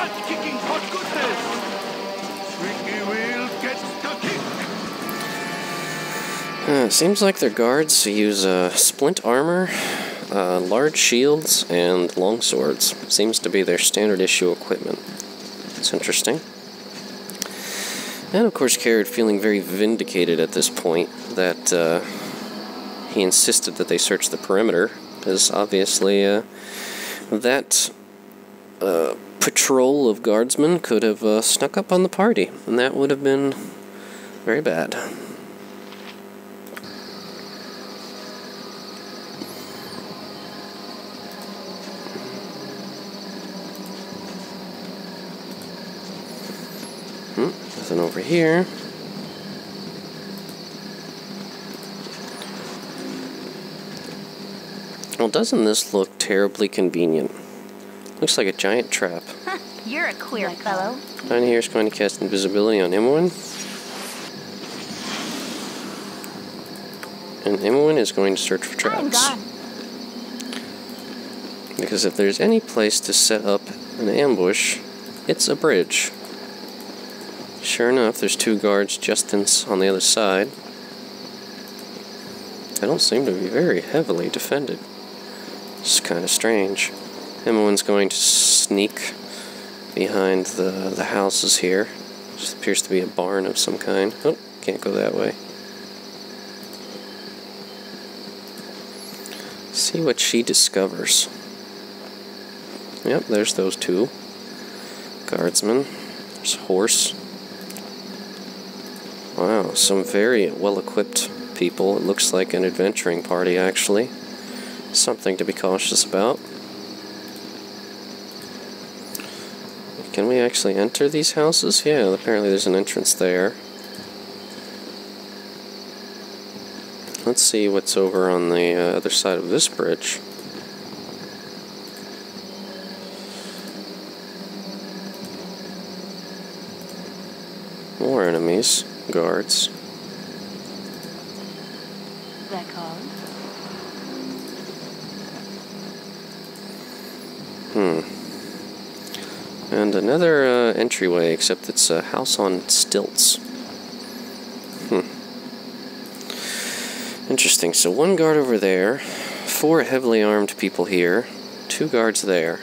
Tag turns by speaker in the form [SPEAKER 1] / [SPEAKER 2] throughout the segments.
[SPEAKER 1] Butt-kicking hot goodness! Squeaky wheel gets the kick!
[SPEAKER 2] It seems like their guards use splint armor, large shields, and long swords. Seems to be their standard issue equipment. It's interesting. And of course, Kered feeling very vindicated at this point that he insisted that they search the perimeter, because obviously that patrol of guardsmen could have snuck up on the party, and that would have been very bad. Nothing over here. Well, doesn't this look terribly convenient? Looks like a giant trap.
[SPEAKER 3] You're a queer fellow.
[SPEAKER 2] Down here is going to cast invisibility on Imoen. And Imoen is going to search for traps.
[SPEAKER 3] I'm gone.
[SPEAKER 2] Because if there's any place to set up an ambush, it's a bridge. Sure enough, there's two guards just on the other side. They don't seem to be very heavily defended. It's kind of strange. Imoen's going to sneak behind the houses here. Just appears to be a barn of some kind. Oh, can't go that way. See what she discovers. Yep, there's those two guardsmen. There's a horse. Wow, some very well-equipped people. It looks like an adventuring party, actually. Something to be cautious about. Can we actually enter these houses? Yeah, apparently there's an entrance there. Let's see what's over on the other side of this bridge. More enemies. Guards.
[SPEAKER 3] That call?
[SPEAKER 2] And another entryway, except it's a house on stilts. Interesting. So one guard over there, 4 heavily armed people here, 2 guards there.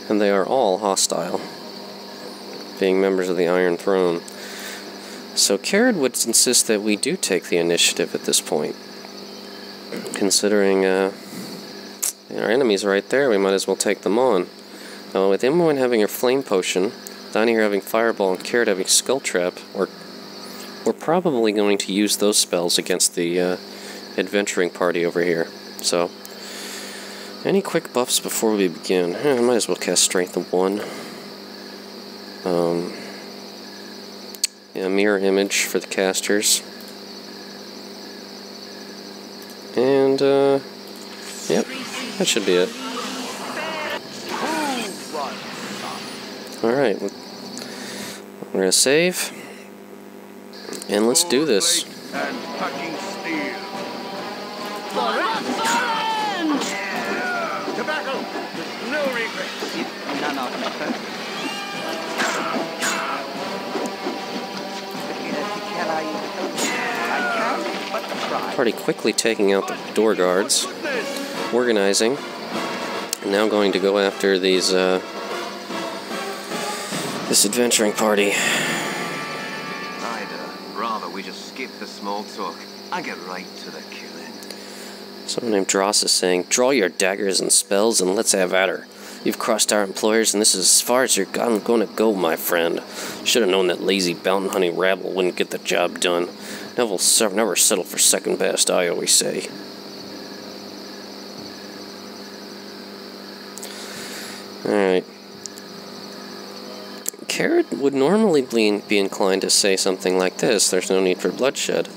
[SPEAKER 2] And they are all hostile, being members of the Iron Throne. So Kered would insist that we do take the initiative at this point. Considering our enemy's right there, we might as well take them on. With Imoen having her Flame Potion, down here having Fireball, and Kered having Skull Trap, we're probably going to use those spells against the adventuring party over here. So, any quick buffs before we begin? I might as well cast Strength of 1. Yeah, Mirror Image for the casters. And, yep, that should be it. Alright, we're going to save, and let's do this.
[SPEAKER 1] Tobacco! No regrets! None of them.
[SPEAKER 2] Party quickly taking out the door guards, organizing, and now going to go after these, this adventuring party.
[SPEAKER 4] Rather we just skip the small talk and get right to the killing.
[SPEAKER 2] Someone named Drasus saying, "Draw your daggers and spells and let's have at her. You've crossed our employers and this is as far as you're going to go, my friend. Should have known that lazy bounty hunting rabble wouldn't get the job done. Never settle for second best, I always say." Alright. Kered would normally be inclined to say something like this: there's no need for bloodshed.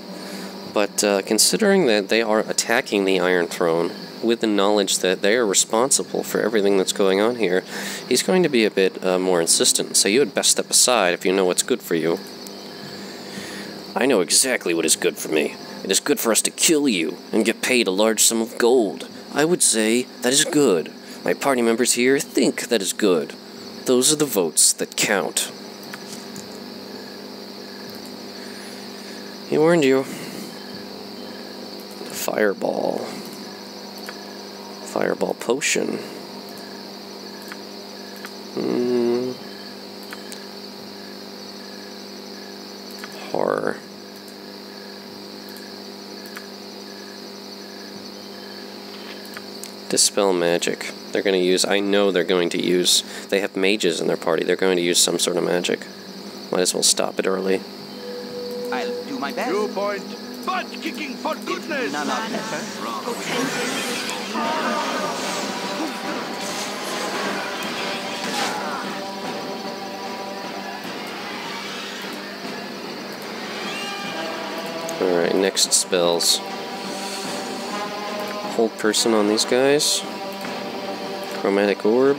[SPEAKER 2] But considering that they are attacking the Iron Throne, with the knowledge that they are responsible for everything that's going on here, he's going to be a bit more insistent. So you had best step aside if you know what's good for you. "I know exactly what is good for me. It is good for us to kill you and get paid a large sum of gold. I would say that is good. My party members here think that is good. Those are the votes that count. He warned you. Fireball. Fireball potion. Horror. Dispel magic. They're going to use, I know they're going to use, they have mages in their party. They're going to use some sort of magic. Might as well stop it early.
[SPEAKER 5] I'll do my best.
[SPEAKER 1] 2 point. Butt kicking for goodness!
[SPEAKER 5] None of
[SPEAKER 2] Alright, next spells. Hold person on these guys. Chromatic orb.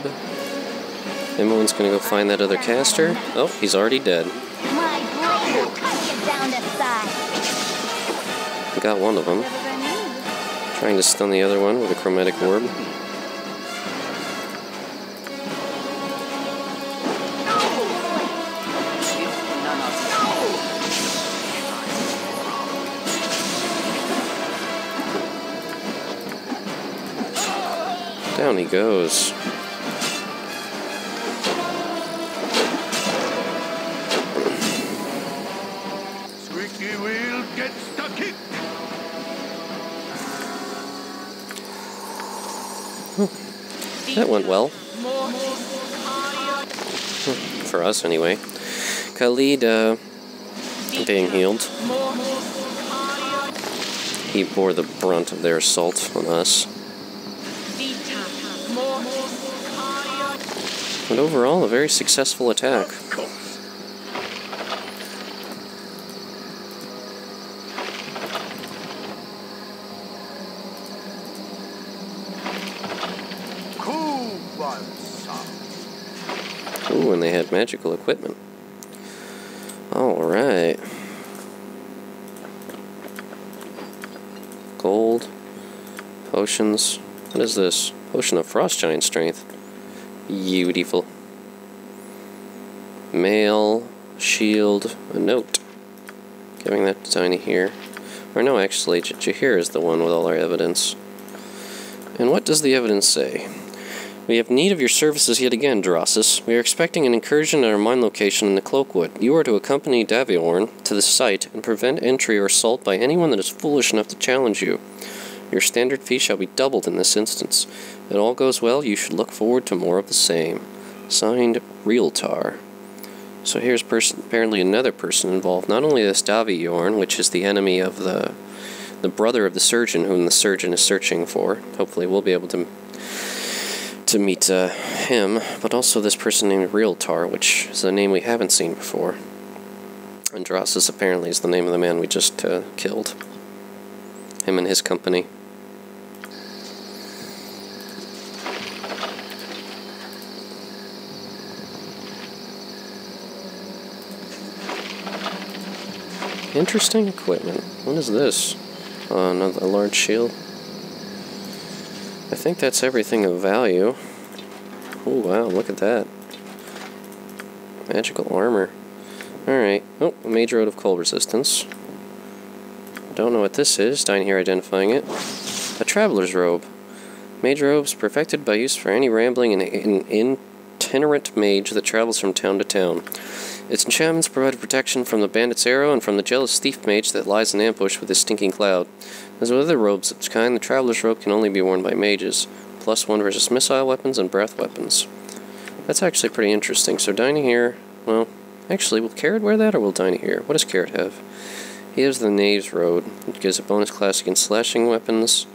[SPEAKER 2] Imoen's gonna go find that other caster. Oh, he's already dead.
[SPEAKER 3] My blade will cut you down to size.
[SPEAKER 2] Got one of them. Trying to stun the other one with a chromatic orb. Down he goes.
[SPEAKER 1] Squeaky wheel gets the kick!
[SPEAKER 2] That went well. For us, anyway. Khalid, being healed. He bore the brunt of their assault on us. But overall, a very successful attack. Ooh, and they had magical equipment. Alright. Gold. Potions. What is this? Potion of Frost Giant Strength. Beautiful. Mail, shield, a note. Giving that to Tiny here. Or no, actually, Jahir is the one with all our evidence. And what does the evidence say? We have need of your services yet again, Drasus. We are expecting an incursion at our mine location in the Cloakwood. You are to accompany BioWare to the site and prevent entry or assault by anyone that is foolish enough to challenge you. Your standard fee shall be doubled in this instance. If it all goes well, you should look forward to more of the same. Signed, Realtar. So here's apparently another person involved. Not only this BioWare, which is the enemy of the brother of the surgeon, whom the surgeon is searching for. Hopefully we'll be able to meet him, but also this person named Realtar, which is a name we haven't seen before. And Drasus apparently is the name of the man we just killed. Him and his company. Interesting equipment. What is this? Another large shield. I think that's everything of value. Oh wow, look at that. Magical armor. Alright. Oh, a mage road of cold resistance. Don't know what this is. Down here identifying it. A traveler's robe. Mage robes perfected by use for any rambling and itinerant mage that travels from town to town. Its enchantments provide protection from the bandit's arrow and from the jealous thief mage that lies in ambush with his stinking cloud. As with other robes of its kind, the traveler's robe can only be worn by mages. +1 versus missile weapons and breath weapons. That's actually pretty interesting. So Diney here, well, actually, will Kered wear that or will Diney here? What does Kered have? He has the Knave's Road. It gives a bonus class against slashing weapons.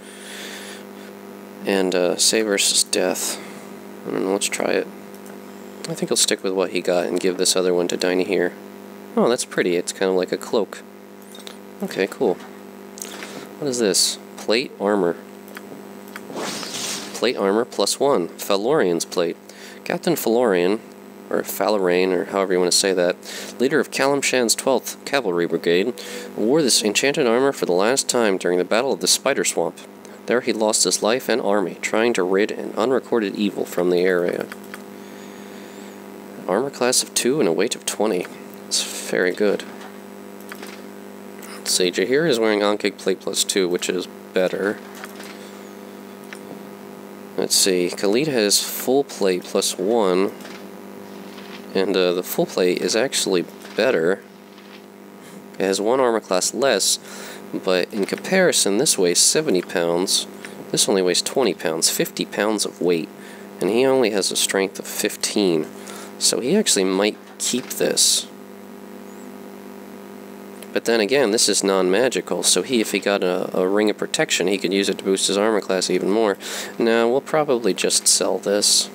[SPEAKER 2] And save versus death. I don't know, let's try it. I think I'll stick with what he got and give this other one to Diney here. Oh, that's pretty. It's kind of like a cloak. Okay, cool. What is this? Plate armor. Plate armor +1. Falorian's plate. Captain Falorian, or Falorane, or however you want to say that, leader of Callum Shan's 12th Cavalry Brigade, wore this enchanted armor for the last time during the Battle of the Spider Swamp. There he lost his life and army, trying to rid an unrecorded evil from the area. Armor class of 2 and a weight of 20. It's very good. Let's see, Jahir is wearing Ankh plate plus 2, which is better. Let's see, Khalid has full plate plus 1. And the full plate is actually better. It has 1 armor class less, but in comparison, this weighs 70 pounds. This only weighs 20 pounds, 50 pounds of weight. And he only has a strength of 15. So he actually might keep this. But then again, this is non-magical, so if he got a ring of protection, he could use it to boost his armor class even more. Now, we'll probably just sell this.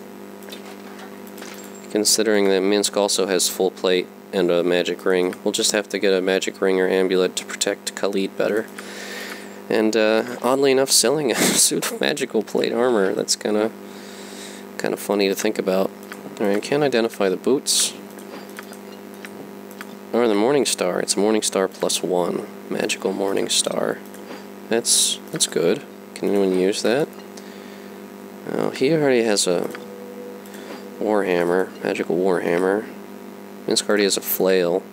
[SPEAKER 2] Considering that Minsk also has full plate and a magic ring, we'll just have to get a magic ring or amulet to protect Khalid better. And oddly enough, selling a suit of magical plate armor, that's kind of funny to think about. Alright, I can't identify the boots. Or the Morning Star. It's Morning Star plus 1. Magical Morning Star. That's good. Can anyone use that? Oh, he already has a Warhammer. Magical Warhammer. Minsk already has a flail.